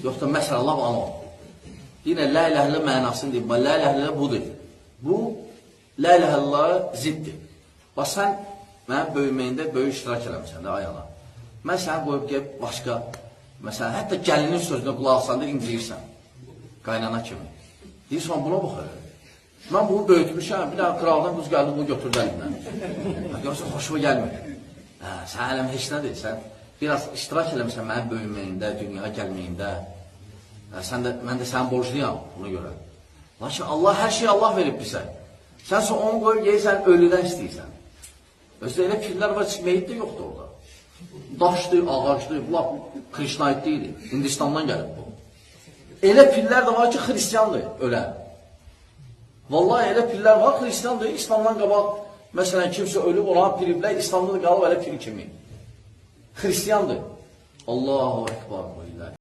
Yoxsa məsələ laf anon. Yine la ilahe illallah mənasını deyib. La ilahe illallah budur. Bu, la ilahe illallah ziddir. Bax, sən mənim böyüməyində böyük iştirak eləmişsən də ayana. Mən səni qoyub gəlib başqa, məsələn, hətta gəlinin sözünə qulaq asanda inciyirsən. Qaynana kimi. Deyirsən, buna baxır. Mən bunu böyütmüşəm, bir daha kraldan qız gəldi, bunu götürdü əlimdən. Görürsən, xoşuma gəlmir. Sən ələm heç nə deyirsən. Biraz iştirak eləmişsən mənim böyüməyində, dünyaya gəlməyində. Mən də sənin borcluyam buna görə. Lakin Allah, hər şeyi Allah verib bizə. Sən sonra onu qoyub yeyirsən, ölüdən istəyirsən. Özdə elə fikirlər var, meyit də yoxdur orada. Daşdır, ağacdır, bunlar Krişnaid deyil. Hindistandan gəlib bu. Elə pillər də var ki, xristiyandır, ölən. Vallahi elə pillər var, xristiyandır, İslamdan qabaq, məsələn, kimsə ölüb olan piriblər, İslamda da qalıb elə pir kimi. Xristiyandır. Allahu Ekber.